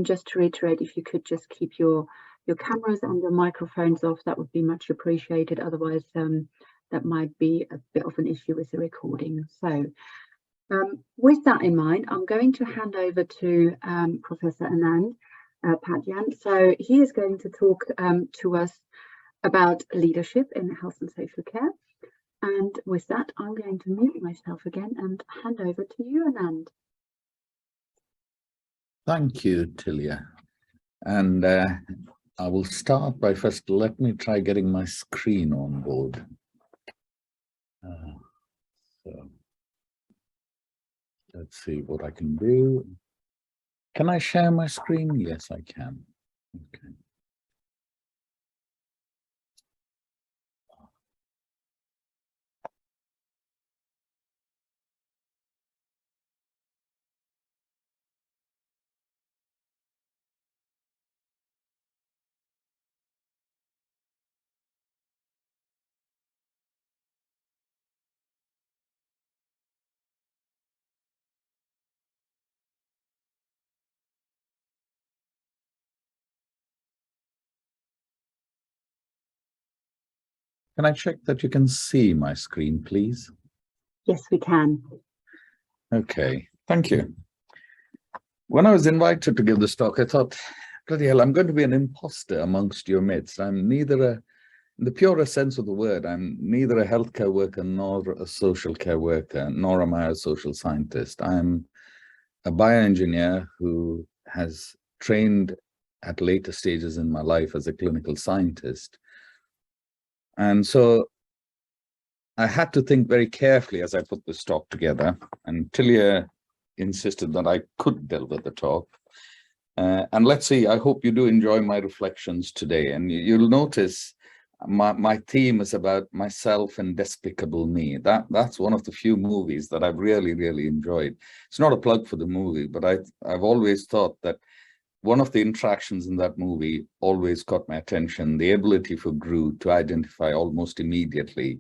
Just to reiterate, if you could just keep your cameras and your microphones off, that would be much appreciated. Otherwise, that might be a bit of an issue with the recording. So with that in mind, I'm going to hand over to Professor Anand Pandyan. So he is going to talk to us about leadership in health and social care. And with that, I'm going to mute myself again and hand over to you, Anand. Thank you, Tilia. And I will start by first, let me try getting my screen on board. So let's see what I can do. Can I share my screen? Yes, I can. Okay. Can I check that you can see my screen, please? Yes, we can. Okay, thank you. When I was invited to give this talk, I thought, bloody hell, I'm going to be an imposter amongst your midst. I'm neither in the purest sense of the word, I'm neither a healthcare worker nor a social care worker, nor am I a social scientist. I'm a bioengineer who has trained at later stages in my life as a clinical scientist. And so I had to think very carefully as I put this talk together, and Tilia insisted that I could deliver the talk. And let's see, I hope you do enjoy my reflections today. And you'll notice my theme is about myself and Despicable Me. That's one of the few movies that I've really, really enjoyed. It's not a plug for the movie, but I've always thought that one of the interactions in that movie always caught my attention, the ability for Gru to identify almost immediately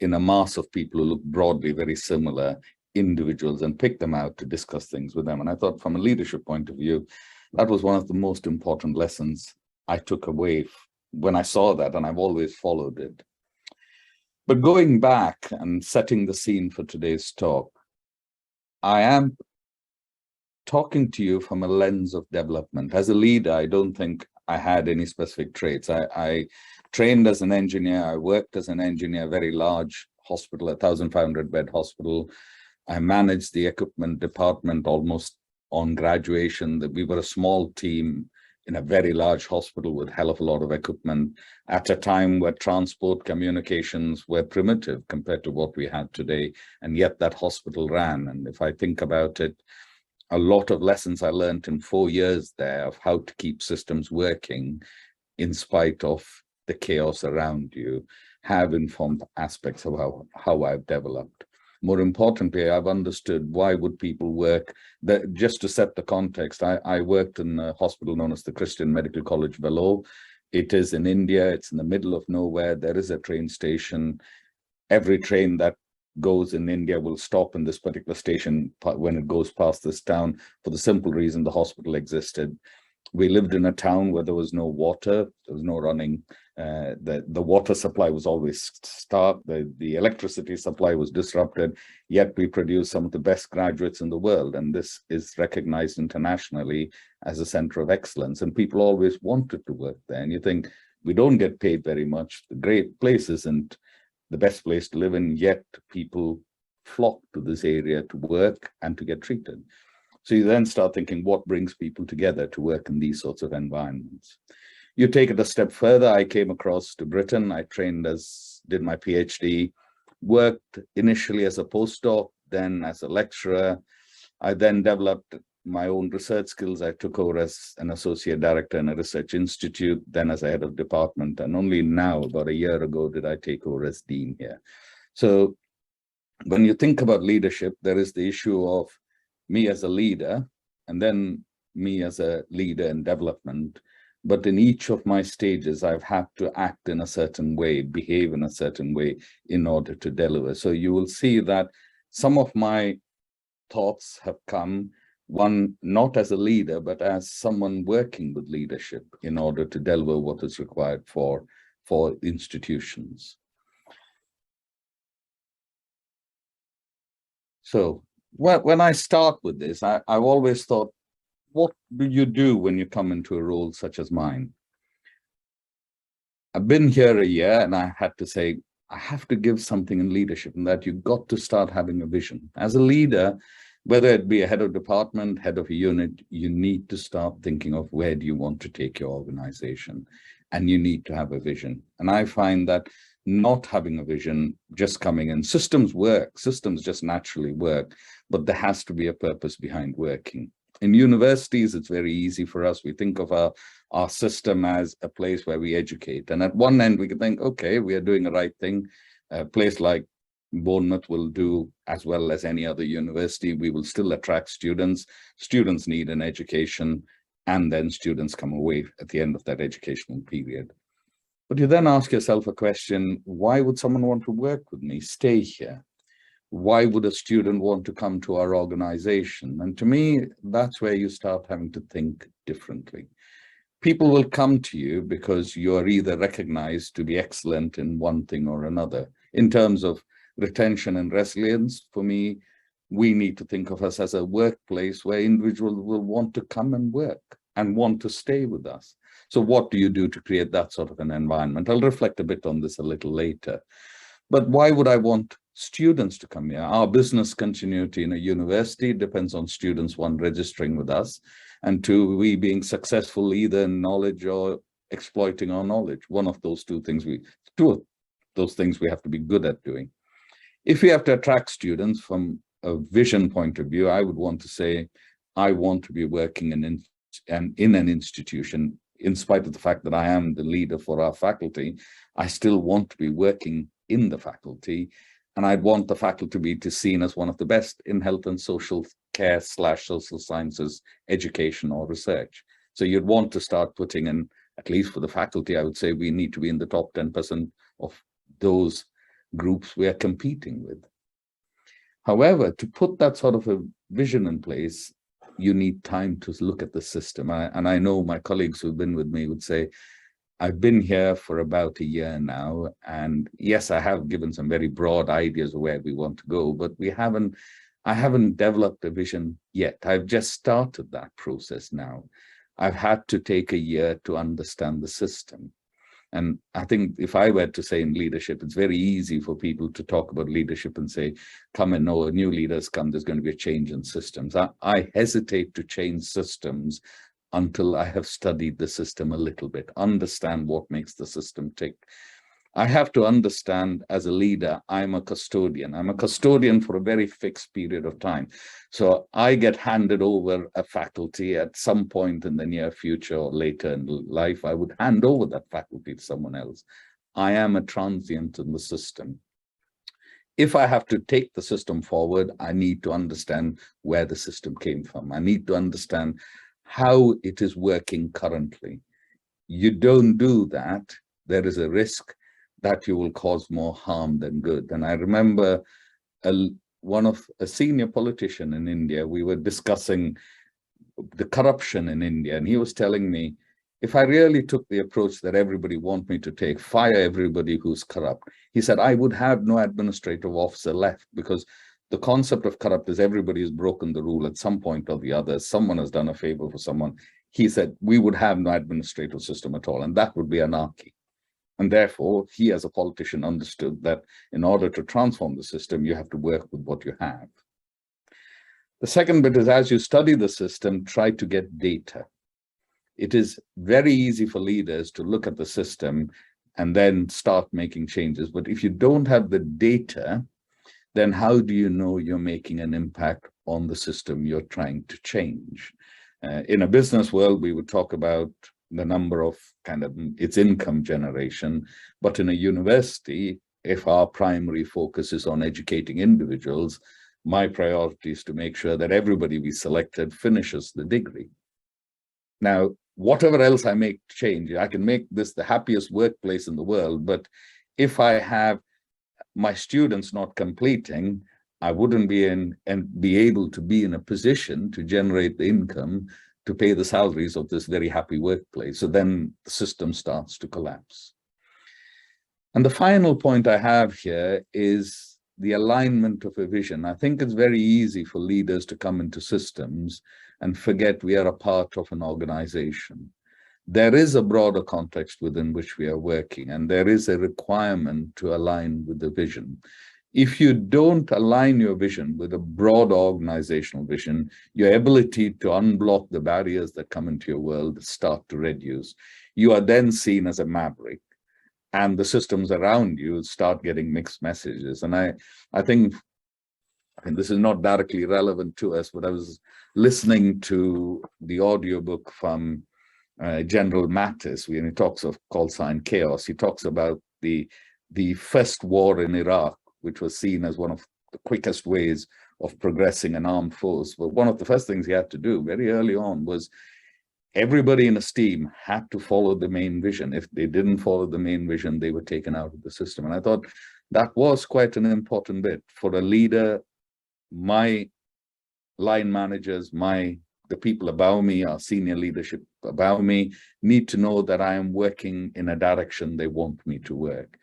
in a mass of people who look broadly very similar individuals and pick them out to discuss things with them. And I thought from a leadership point of view, that was one of the most important lessons I took away when I saw that, and I've always followed it. But going back and setting the scene for today's talk, I am talking to you from a lens of development. As a leader, I don't think I had any specific traits. I trained as an engineer. I worked as an engineer, very large hospital, a 1,500 bed hospital. I managed the equipment department almost on graduation. That we were a small team in a very large hospital with a hell of a lot of equipment at a time where transport communications were primitive compared to what we had today. And yet that hospital ran. And if I think about it, a lot of lessons I learned in 4 years there of how to keep systems working in spite of the chaos around you have informed aspects of how I've developed. More importantly, I've understood why would people work. Just to set the context, I worked in a hospital known as the Christian Medical College, Vellore. It is in India. It's in the middle of nowhere. There is a train station. Every train that goes in India will stop in this particular station when it goes past this town for the simple reason the hospital existed. We lived in a town where there was no water, there was no running. The water supply was always stopped. The electricity supply was disrupted, yet we produced some of the best graduates in the world. And this is recognized internationally as a center of excellence. And people always wanted to work there. And you think, we don't get paid very much. The great place isn't the best place to live in, yet people flock to this area to work and to get treated. So you then start thinking, what brings people together to work in these sorts of environments? You take it a step further. I came across to Britain. I did my PhD, worked initially as a postdoc, then as a lecturer. I then developed my own research skills. I took over as an associate director in a research institute, then as a head of department. And only now, about a year ago, did I take over as dean here. So when you think about leadership, there is the issue of me as a leader, and then me as a leader in development. But in each of my stages, I've had to act in a certain way, behave in a certain way in order to deliver. So you will see that some of my thoughts have come one not as a leader, but as someone working with leadership in order to deliver what is required for institutions. So when I start with this, I've always thought, what do you do when you come into a role such as mine? I've been here a year and I had to say, I have to give something in leadership, and that you've got to start having a vision. As a leader, whether it be a head of department, head of a unit, you need to start thinking of where do you want to take your organization, and you need to have a vision. And I find that not having a vision, just coming in, systems work, systems just naturally work, but there has to be a purpose behind working. In universities, it's very easy for us. We think of our system as a place where we educate. And at one end, we can think, okay, we are doing the right thing. A place like Bournemouth will do as well as any other university. We will still attract students. Students need an education, and then students come away at the end of that educational period. But you then ask yourself a question, why would someone want to work with me, stay here? Why would a student want to come to our organization? And to me, that's where you start having to think differently. People will come to you because you are either recognized to be excellent in one thing or another. In terms of retention and resilience, for me, we need to think of us as a workplace where individuals will want to come and work and want to stay with us. So what do you do to create that sort of an environment? I'll reflect a bit on this a little later. But why would I want students to come here? Our business continuity in a university depends on students, one, registering with us, and two, we being successful either in knowledge or exploiting our knowledge. One of those two things we have to be good at doing. If we have to attract students from a vision point of view, I would want to say, I want to be working in an institution. In spite of the fact that I am the leader for our faculty, I still want to be working in the faculty, and I'd want the faculty to be seen as one of the best in health and social care / social sciences, education or research. So you'd want to start putting in, at least for the faculty, I would say we need to be in the top 10% of those groups we are competing with. However, to put that sort of a vision in place, you need time to look at the system. And I know my colleagues who've been with me would say, I've been here for about a year now, and yes, I have given some very broad ideas of where we want to go, but I haven't developed a vision yet. I've just started that process now. I've had to take a year to understand the system. And I think if I were to say in leadership, it's very easy for people to talk about leadership and say, come and know, new leaders come, there's going to be a change in systems. I hesitate to change systems until I have studied the system a little bit, understand what makes the system tick. I have to understand as a leader, I'm a custodian. I'm a custodian for a very fixed period of time. So I get handed over a faculty at some point in the near future or later in life. I would hand over that faculty to someone else. I am a transient in the system. If I have to take the system forward, I need to understand where the system came from. I need to understand how it is working currently. You don't do that, there is a risk that you will cause more harm than good. And I remember a senior politician in India, we were discussing the corruption in India, and he was telling me, if I really took the approach that everybody wants me to take, fire everybody who's corrupt, he said, I would have no administrative officer left, because the concept of corrupt is everybody has broken the rule at some point or the other. Someone has done a favor for someone. He said, we would have no administrative system at all, and that would be anarchy. And therefore, he as a politician understood that in order to transform the system, you have to work with what you have. The second bit is, as you study the system, try to get data. It is very easy for leaders to look at the system and then start making changes. But if you don't have the data, then how do you know you're making an impact on the system you're trying to change? In a business world, we would talk about the number of its income generation, but in a university, if our primary focus is on educating individuals, my priority is to make sure that everybody we selected finishes the degree. Now, whatever else I make change, I can make this the happiest workplace in the world, but if I have my students not completing, I wouldn't be in and be able to be in a position to generate the income to pay the salaries of this very happy workplace. So then the system starts to collapse. And the final point I have here is the alignment of a vision. I think it's very easy for leaders to come into systems and forget we are a part of an organization. There is a broader context within which we are working, and there is a requirement to align with the vision. If you don't align your vision with a broad organizational vision, your ability to unblock the barriers that come into your world start to reduce. You are then seen as a maverick, and the systems around you start getting mixed messages. And I think this is not directly relevant to us, but I was listening to the audiobook from General Mattis when he talks of call sign chaos. He talks about the first war in Iraq, which was seen as one of the quickest ways of progressing an armed force. But one of the first things he had to do very early on was everybody in his team had to follow the main vision. If they didn't follow the main vision, they were taken out of the system. And I thought that was quite an important bit for a leader. My line managers, the people above me, our senior leadership above me, need to know that I am working in a direction they want me to work.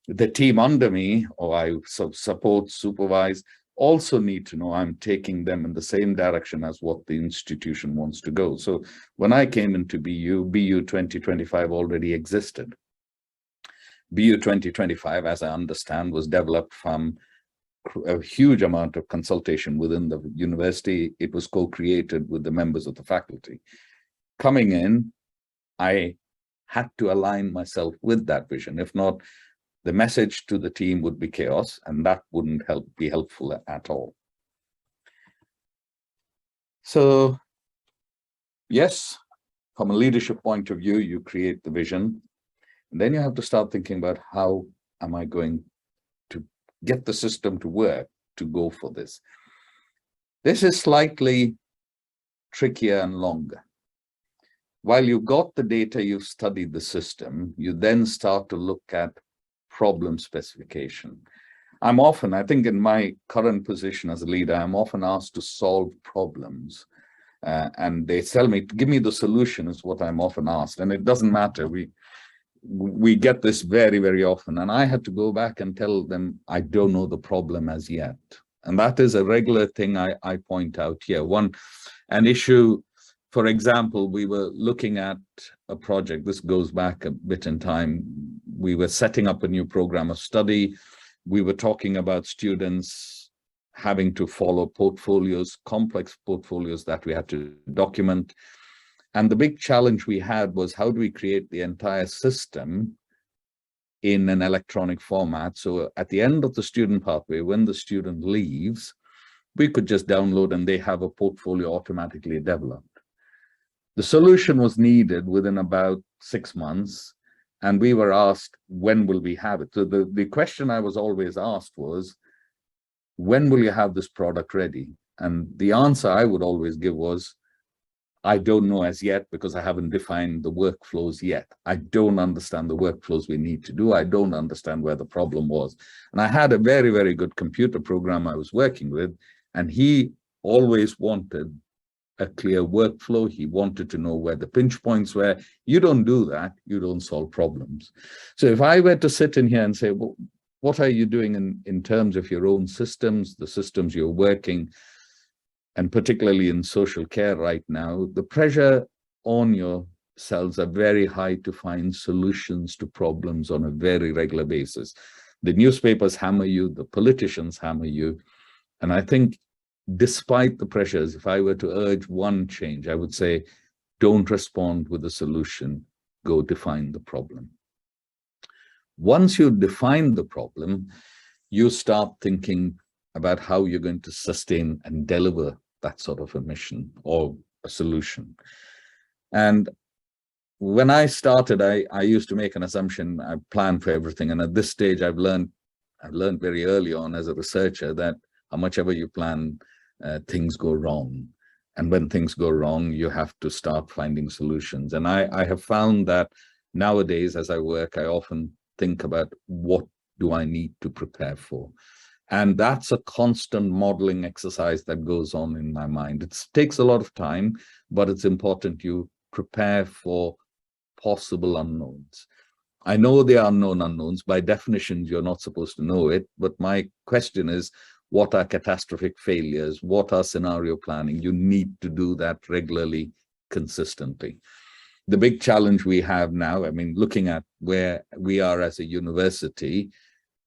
The team under me, or I support, supervise, also need to know I'm taking them in the same direction as what the institution wants to go. So when I came into BU 2025 already existed. BU 2025, as I understand, was developed from a huge amount of consultation within the university. It was co-created with the members of the faculty. Coming in, I had to align myself with that vision. If not, the message to the team would be chaos, and that wouldn't be helpful at all. So, yes, from a leadership point of view, you create the vision, and then you have to start thinking about how am I going to get the system to work to go for this. This is slightly trickier and longer. While you've got the data, you've studied the system, you then start to look at problem specification. I think in my current position as a leader, I'm often asked to solve problems. And they tell me, give me the solution is what I'm often asked. And it doesn't matter. We get this very, very often. And I had to go back and tell them, I don't know the problem as yet. And that is a regular thing I point out here. An issue, for example, we were looking at a project. This goes back a bit in time. We were setting up a new program of study. We were talking about students having to follow portfolios, complex portfolios that we had to document. And the big challenge we had was how do we create the entire system in an electronic format? So at the end of the student pathway, when the student leaves, we could just download and they have a portfolio automatically developed. The solution was needed within about 6 months. And we were asked, when will we have it? So the question I was always asked was, when will you have this product ready? And the answer I would always give was, I don't know as yet because I haven't defined the workflows yet. I don't understand the workflows we need to do. I don't understand where the problem was. And I had a very, very good computer program I was working with, and he always wanted a clear workflow. He wanted to know where the pinch points were. You don't do that, you don't solve problems. So if I were to sit in here and say, well, what are you doing in terms of your own systems, the systems you're working, and particularly in social care right now, the pressure on yourselves are very high to find solutions to problems on a very regular basis. The newspapers hammer you, the politicians hammer you. And I think despite the pressures, if I were to urge one change, I would say, don't respond with a solution, go define the problem. Once you define the problem, you start thinking about how you're going to sustain and deliver that sort of a mission or a solution. And when I started, I used to make an assumption, I planned for everything. And at this stage, I've learned very early on as a researcher that how much ever you plan, things go wrong. And when things go wrong, you have to start finding solutions. And I have found that nowadays, as I work, I often think about what do I need to prepare for? And that's a constant modeling exercise that goes on in my mind. It takes a lot of time, but it's important you prepare for possible unknowns. I know there are known unknowns. By definition, you're not supposed to know it. But my question is, what are catastrophic failures? What are scenario planning? You need to do that regularly, consistently. The big challenge we have now, I mean, looking at where we are as a university,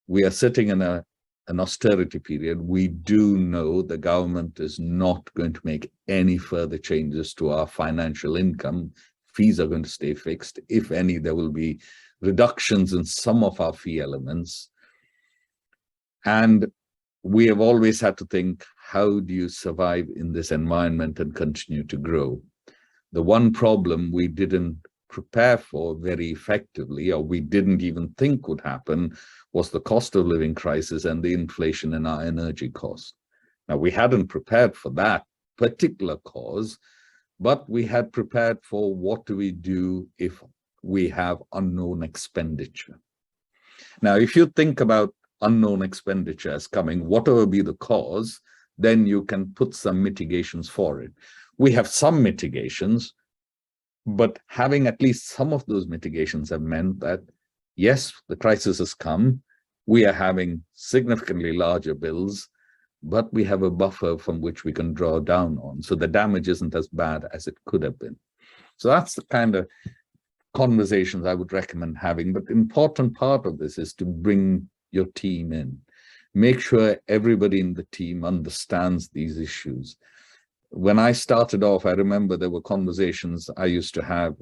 we are sitting in an austerity period. We do know the government is not going to make any further changes to our financial income. Fees are going to stay fixed. If any, there will be reductions in some of our fee elements. And we have always had to think, how do you survive in this environment and continue to grow? The one problem we didn't prepare for very effectively, or we didn't even think would happen, was the cost of living crisis and the inflation in our energy costs. Now, we hadn't prepared for that particular cause, but we had prepared for what do we do if we have unknown expenditure. Now, if you think about unknown expenditure as coming, whatever be the cause, then you can put some mitigations for it. We have some mitigations, but having at least some of those mitigations have meant that, yes, the crisis has come, we are having significantly larger bills, but we have a buffer from which we can draw down on. So the damage isn't as bad as it could have been. So that's the kind of conversations I would recommend having. But the important part of this is to bring your team in. Make sure everybody in the team understands these issues. When I started off, I remember there were conversations I used to have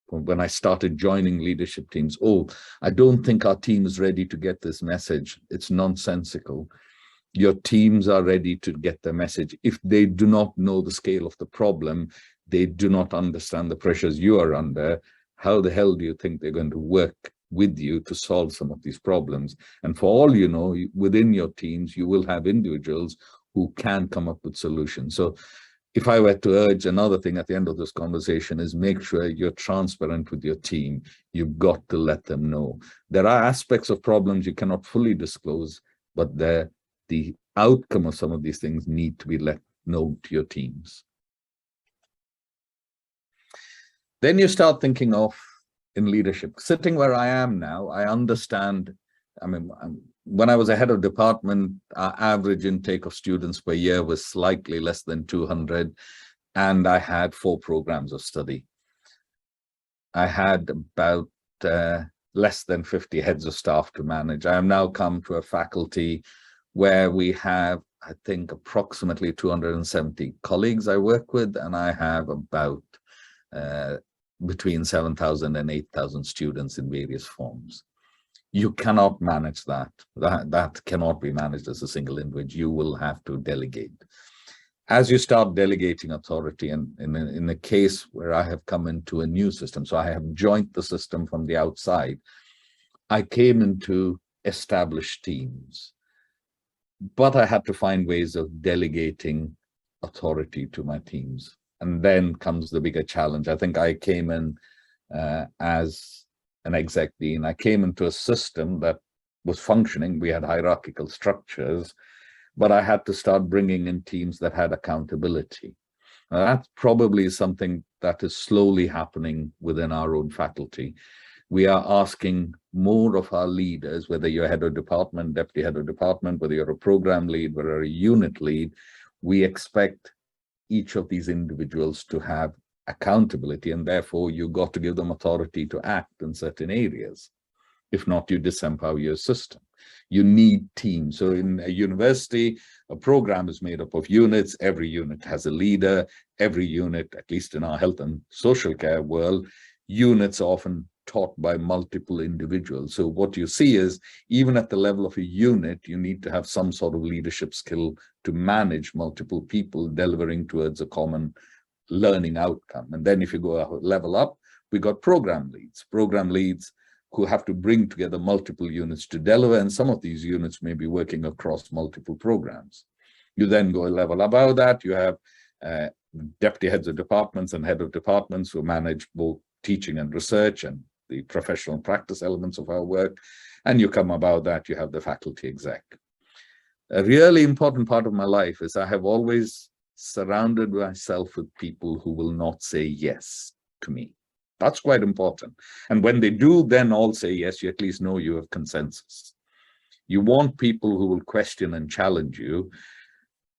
when I started joining leadership teams. Oh, I don't think our team is ready to get this message. It's nonsensical. Your teams are ready to get the message. If they do not know the scale of the problem, they do not understand the pressures you are under, how the hell do you think they're going to work with you to solve some of these problems? And for all you know, within your teams, you will have individuals who can come up with solutions. So if I were to urge another thing at the end of this conversation is make sure you're transparent with your team. You've got to let them know. There are aspects of problems you cannot fully disclose, but the outcome of some of these things need to be let known to your teams. Then you start thinking of in leadership. Sitting where I am now, I understand, I mean, when I was a head of department, our average intake of students per year was slightly less than 200, and I had 4 programs of study. I had about less than 50 heads of staff to manage. I have now come to a faculty where we have, I think, approximately 270 colleagues I work with, and I have about between 7,000 and 8,000 students in various forms. You cannot manage that. That cannot be managed as a single individual. You will have to delegate. As you start delegating authority, and in a case where I have come into a new system, so I have joined the system from the outside, I came into established teams, but I had to find ways of delegating authority to my teams. And then comes the bigger challenge. I think I came in as an exec dean. I came into a system that was functioning. We had hierarchical structures, but I had to start bringing in teams that had accountability. Now, that's probably something that is slowly happening within our own faculty. We are asking more of our leaders, whether you're head of department, deputy head of department, whether you're a program lead, whether you're a unit lead, we expect each of these individuals to have accountability, and therefore you got to give them authority to act in certain areas. If not, you disempower your system. You need teams. So in a university, a program is made up of units. Every unit has a leader. Every unit, at least in our health and social care world, units are often taught by multiple individuals. So what you see is, even at the level of a unit, you need to have some sort of leadership skill to manage multiple people delivering towards a common learning outcome. And then if you go a level up, we got program leads who have to bring together multiple units to deliver, and some of these units may be working across multiple programs. You then go a level above that, you have deputy heads of departments and head of departments who manage both teaching and research and the professional practice elements of our work. And you come above that, you have the faculty exec. A really important part of my life is I have always surrounded myself with people who will not say yes to me. That's quite important. And when they do then all say yes, you at least know you have consensus. You want people who will question and challenge you,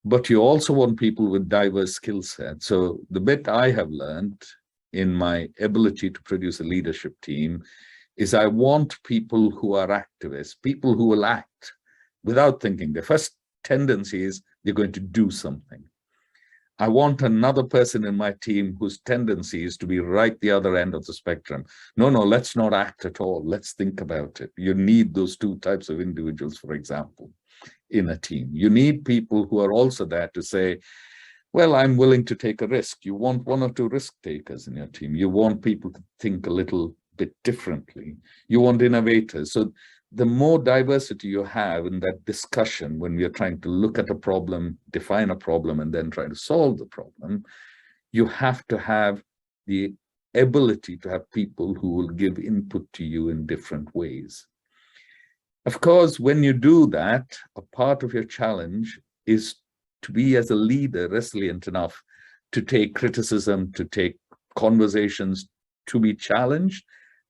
but you also want people with diverse skill sets. So the bit I have learned in my ability to produce a leadership team is I want people who are activists, people who will act without thinking. Their first tendency is they're going to do something. I want another person in my team whose tendency is to be right the other end of the spectrum. No, let's not act at all. Let's think about it. You need those two types of individuals, for example, in a team. You need people who are also there to say, well, I'm willing to take a risk. You want one or two risk takers in your team. You want people to think a little bit differently. You want innovators. So the more diversity you have in that discussion when we are trying to look at a problem, define a problem, and then try to solve the problem, you have to have the ability to have people who will give input to you in different ways. Of course, when you do that, a part of your challenge is to be, as a leader, resilient enough to take criticism, to take conversations, to be challenged,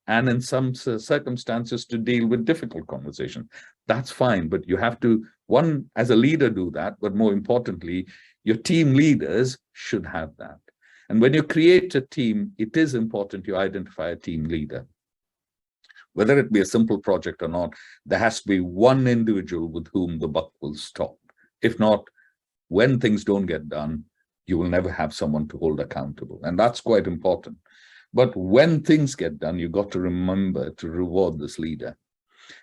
and in some circumstances to deal with difficult conversation. That's fine, but you have to, one, as a leader, do that, but more importantly, your team leaders should have that. And when you create a team, it is important you identify a team leader. Whether it be a simple project or not, there has to be one individual with whom the buck will stop. If not, when things don't get done, you will never have someone to hold accountable. And that's quite important. But when things get done, you've got to remember to reward this leader.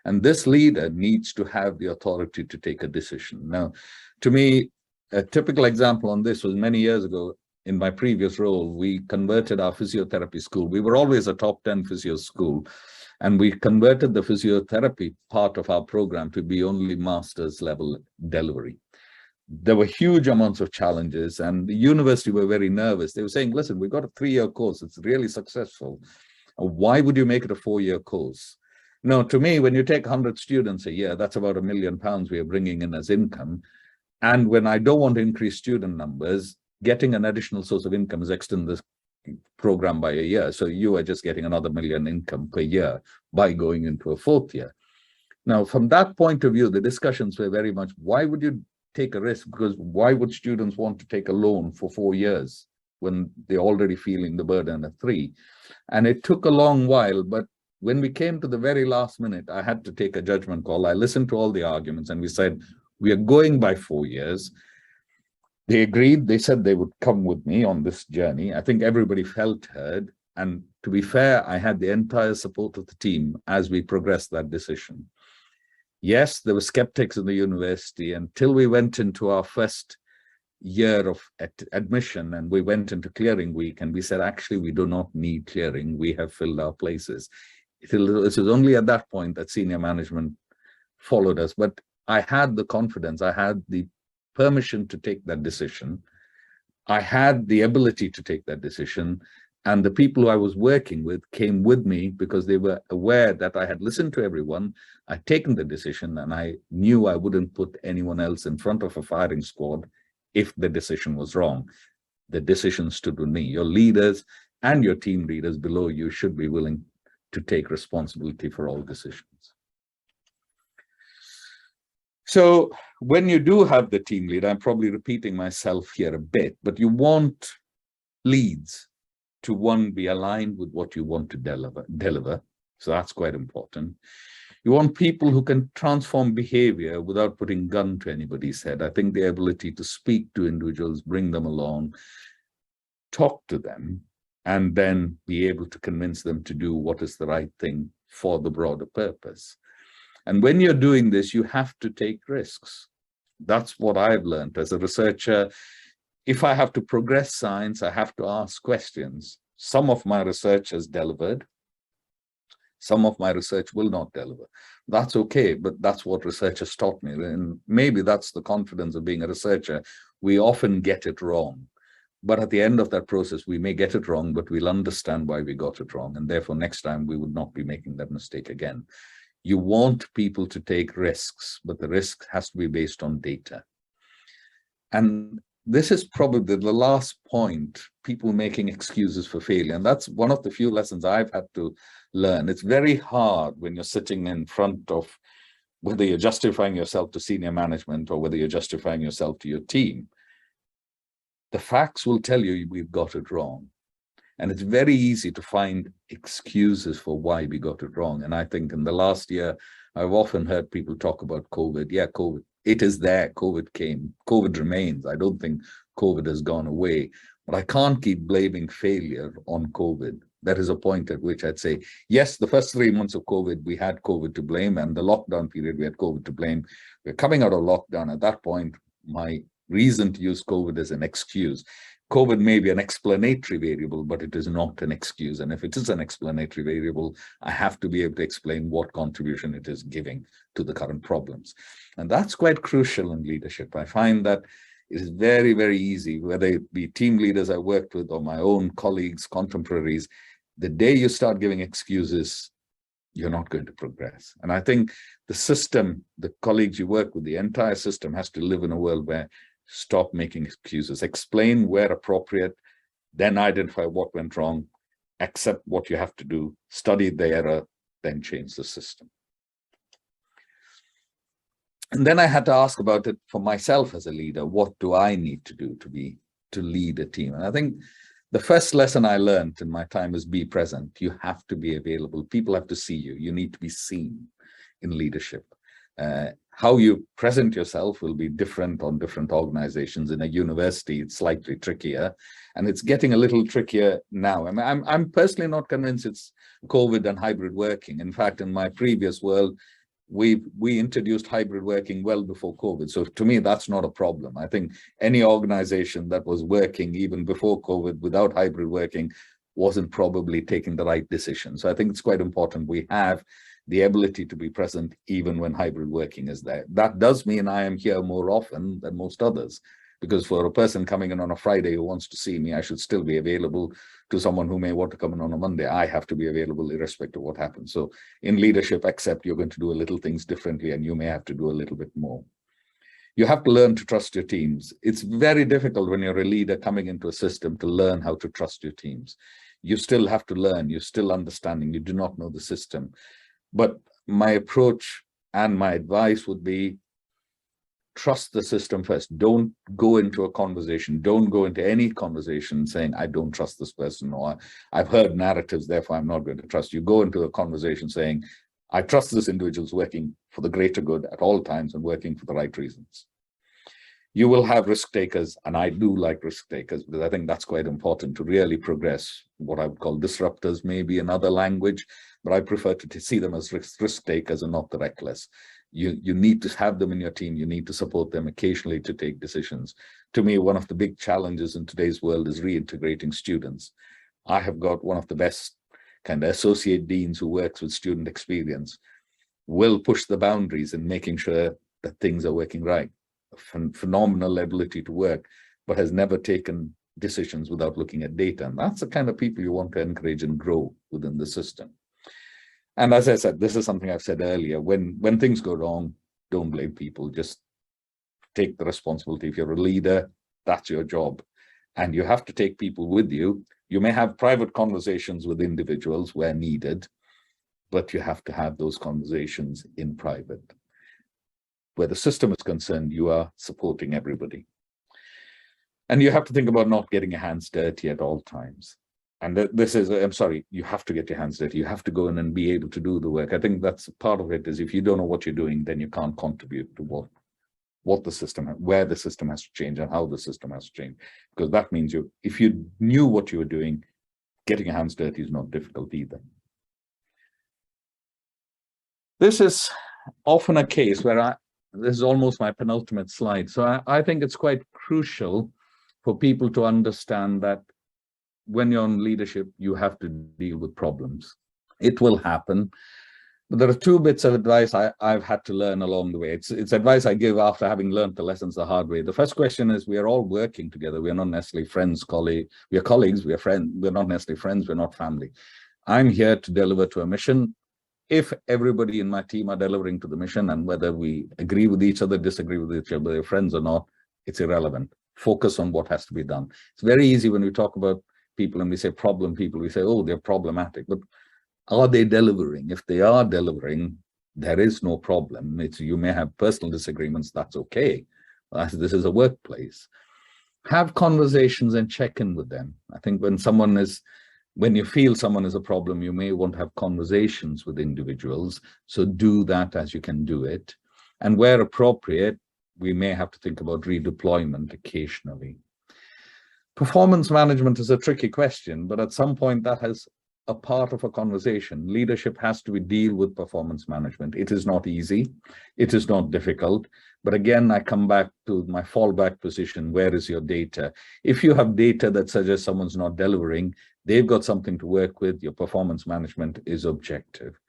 And this leader needs to have the authority to take a decision. Now, to me, a typical example on this was many years ago. In my previous role, we converted our physiotherapy school. We were always a top 10 physio school. And we converted the physiotherapy part of our program to be only master's level delivery. There were huge amounts of challenges, and the university were very nervous. They were saying, listen, we've got a 3-year course. It's really successful. Why would you make it a 4-year course? No, to me, when you take 100 students a year, that's about £1 million we are bringing in as income. And when I don't want to increase student numbers, getting an additional source of income is extend this program by a year. So you are just getting another $1 million income per year by going into a 4th year. Now, from that point of view, the discussions were very much, why would you take a risk? Because why would students want to take a loan for 4 years when they're already feeling the burden at 3? And it took a long while, but when we came to the very last minute, I had to take a judgment call. I listened to all the arguments and we said, we are going by 4 years. They agreed. They said they would come with me on this journey. I think everybody felt heard. And to be fair, I had the entire support of the team as we progressed that decision. Yes, there were skeptics in the university until we went into our first year of admission and we went into clearing week and we said, actually, we do not need clearing. We have filled our places. It was only at that point that senior management followed us. But I had the confidence, I had the permission to take that decision. I had the ability to take that decision. And the people who I was working with came with me because they were aware that I had listened to everyone, I'd taken the decision, and I knew I wouldn't put anyone else in front of a firing squad if the decision was wrong. The decision stood with me. Your leaders and your team leaders below you should be willing to take responsibility for all decisions. So when you do have the team lead, I'm probably repeating myself here a bit, but you want leads to, one, be aligned with what you want to deliver. So that's quite important. You want people who can transform behavior without putting gun to anybody's head. I think the ability to speak to individuals, bring them along, talk to them, and then be able to convince them to do what is the right thing for the broader purpose. And when you're doing this, you have to take risks. That's what I've learned as a researcher. If I have to progress science, I have to ask questions. Some of my research has delivered. Some of my research will not deliver. That's okay, but that's what research has taught me. And maybe that's the confidence of being a researcher. We often get it wrong. But at the end of that process, we may get it wrong, but we'll understand why we got it wrong. And therefore, next time we would not be making that mistake again. You want people to take risks, but the risk has to be based on data. And this is probably the last point, people making excuses for failure. And that's one of the few lessons I've had to learn. It's very hard when you're sitting in front of, whether you're justifying yourself to senior management or whether you're justifying yourself to your team. The facts will tell you we've got it wrong. And it's very easy to find excuses for why we got it wrong. And I think in the last year, I've often heard people talk about COVID. Yeah, COVID, it is there. COVID came. COVID remains. I don't think COVID has gone away. But I can't keep blaming failure on COVID. That is a point at which I'd say, yes, the first 3 months of COVID, we had COVID to blame. And the lockdown period, we had COVID to blame. We're coming out of lockdown. At that point, my reason to use COVID as an excuse. COVID may be an explanatory variable, but it is not an excuse. And if it is an explanatory variable, I have to be able to explain what contribution it is giving to the current problems. And that's quite crucial in leadership. I find that it is very, very easy, whether it be team leaders I worked with or my own colleagues, contemporaries, the day you start giving excuses, you're not going to progress. And I think the system, the colleagues you work with, the entire system has to live in a world where stop making excuses, explain where appropriate, then identify what went wrong, accept what you have to do, study the error, then change the system. And then I had to ask about it for myself as a leader. What do I need to do to lead a team? And I think the first lesson I learned in my time is be present. You have to be available. People have to see you. You need to be seen in leadership. How you present yourself will be different on different organizations. In a university, it's slightly trickier, and it's getting a little trickier now. I mean, I'm personally not convinced it's COVID and hybrid working. In fact, in my previous world, we introduced hybrid working well before COVID. So to me, that's not a problem. I think any organization that was working even before COVID without hybrid working wasn't probably taking the right decision. So I think it's quite important we have the ability to be present even when hybrid working is there. That does mean I am here more often than most others, because for a person coming in on a Friday who wants to see me, I should still be available. To someone who may want to come in on a Monday, I have to be available irrespective of what happens. So in leadership, accept you're going to do a little things differently, and you may have to do a little bit more. You have to learn to trust your teams. It's very difficult when you're a leader coming into a system to learn how to trust your teams. You still have to learn. You're still understanding. You do not know the system. But my approach and my advice would be, trust the system first. Don't go into a conversation. Don't go into any conversation saying, I don't trust this person, or I've heard narratives, therefore I'm not going to trust you. Go into a conversation saying, I trust this individual's working for the greater good at all times and working for the right reasons. You will have risk takers, and I do like risk takers because I think that's quite important to really progress. What I would call disruptors, maybe another language, but I prefer to see them as risk takers and not the reckless. You need to have them in your team. You need to support them occasionally to take decisions. To me, one of the big challenges in today's world is reintegrating students. I have got one of the best kind of associate deans who works with student experience, will push the boundaries in making sure that things are working right. Phenomenal ability to work, but has never taken decisions without looking at data. And that's the kind of people you want to encourage and grow within the system. And as I said, this is something I've said earlier, when things go wrong, don't blame people, just take the responsibility. If you're a leader, that's your job. And you have to take people with you. You may have private conversations with individuals where needed, but you have to have those conversations in private. Where the system is concerned, you are supporting everybody. And you have to think about not getting your hands dirty at all times. And this is, I'm sorry, you have to get your hands dirty. You have to go in and be able to do the work. I think that's part of it, is if you don't know what you're doing, then you can't contribute to what the system, where the system has to change and how the system has to change. Because that means if you knew what you were doing, getting your hands dirty is not difficult either. This is often a case where this is almost my penultimate slide. So I think it's quite crucial for people to understand that when you're on leadership, you have to deal with problems. It will happen. But there are two bits of advice I've had to learn along the way. It's advice I give after having learned the lessons the hard way. The first question is, we are all working together. We are not necessarily friends, colleagues. We are colleagues, we are friends. We're not necessarily friends, we're not family. I'm here to deliver to a mission. If everybody in my team are delivering to the mission, and whether we agree with each other, disagree with each other, they're friends or not, it's irrelevant. Focus on what has to be done. It's very easy when we talk about people and we say problem people, we say, oh, they're problematic, but are they delivering? If they are delivering, there is no problem. You may have personal disagreements, that's okay. This is a workplace. Have conversations and check in with them. I think when you feel someone is a problem, you may want to have conversations with individuals. So do that as you can do it. And where appropriate, we may have to think about redeployment occasionally. Performance management is a tricky question, but at some point that has a part of a conversation. Leadership has to deal with performance management. It is not easy. It is not difficult. But again, I come back to my fallback position. Where is your data? If you have data that suggests someone's not delivering, they've got something to work with. Your performance management is objective.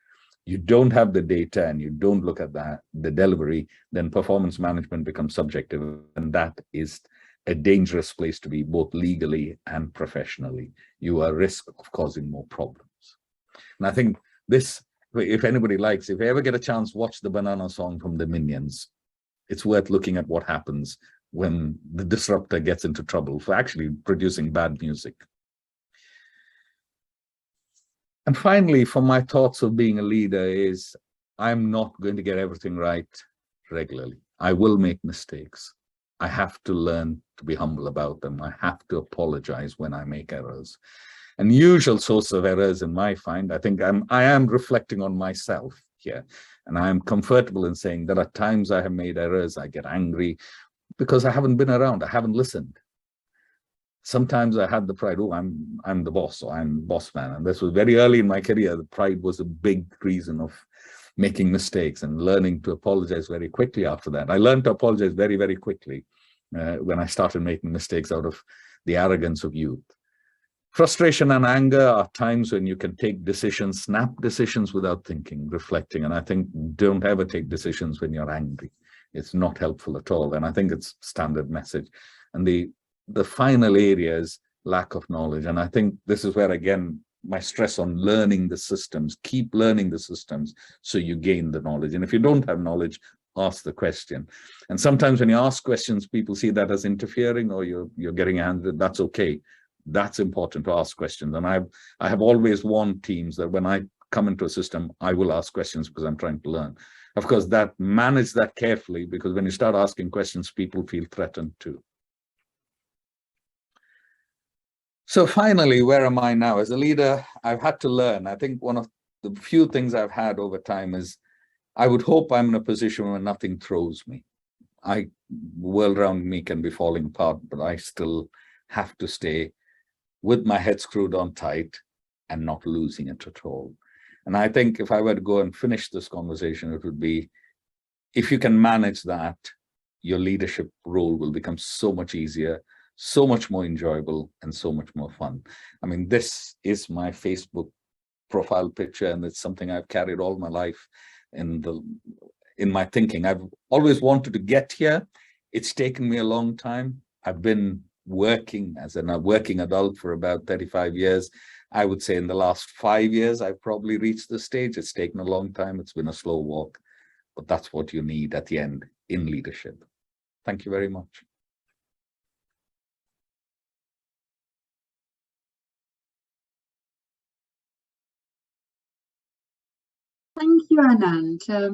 You don't have the data and you don't look at the delivery, then performance management becomes subjective. And that is a dangerous place to be, both legally and professionally. You are at risk of causing more problems. And I think this, if anybody likes, if you ever get a chance, watch the Banana Song from the Minions. It's worth looking at what happens when the disruptor gets into trouble for actually producing bad music. And finally, for my thoughts of being a leader is, I'm not going to get everything right regularly. I will make mistakes. I have to learn to be humble about them. I have to apologize when I make errors. And usual source of errors in my find, I think I am reflecting on myself here. And I'm comfortable in saying that at times I have made errors. I get angry because I haven't been around. I haven't listened. Sometimes I had the pride, oh, I'm the boss, or I'm boss man. And this was very early in my career. The pride was a big reason of making mistakes and learning to apologize very quickly after that. I learned to apologize very, very quickly when I started making mistakes out of the arrogance of youth. Frustration and anger are times when you can take decisions, snap decisions without thinking, reflecting. And I think don't ever take decisions when you're angry. It's not helpful at all. And I think it's standard message. And the final area is lack of knowledge. And I think this is where, again, my stress on learning the systems, keep learning the systems so you gain the knowledge. And if you don't have knowledge, ask the question. And sometimes when you ask questions, people see that as interfering or you're getting handed. That's okay. That's important to ask questions. And I have always warned teams that when I come into a system, I will ask questions because I'm trying to learn. Of course, manage that carefully, because when you start asking questions, people feel threatened too. So finally, where am I now? As a leader, I've had to learn. I think one of the few things I've had over time is I would hope I'm in a position where nothing throws me. The world around me can be falling apart, but I still have to stay with my head screwed on tight and not losing it at all. And I think if I were to go and finish this conversation, it would be, if you can manage that, your leadership role will become so much easier, so much more enjoyable, and so much more fun. I mean, this is my Facebook profile picture, and it's something I've carried all my life in my thinking. I've always wanted to get here. It's taken me a long time. I've been working as a working adult for about 35 years. I would say in the last 5 years, I've probably reached this stage. It's taken a long time. It's been a slow walk, but that's what you need at the end in leadership. Thank you very much. Thank you, Anand.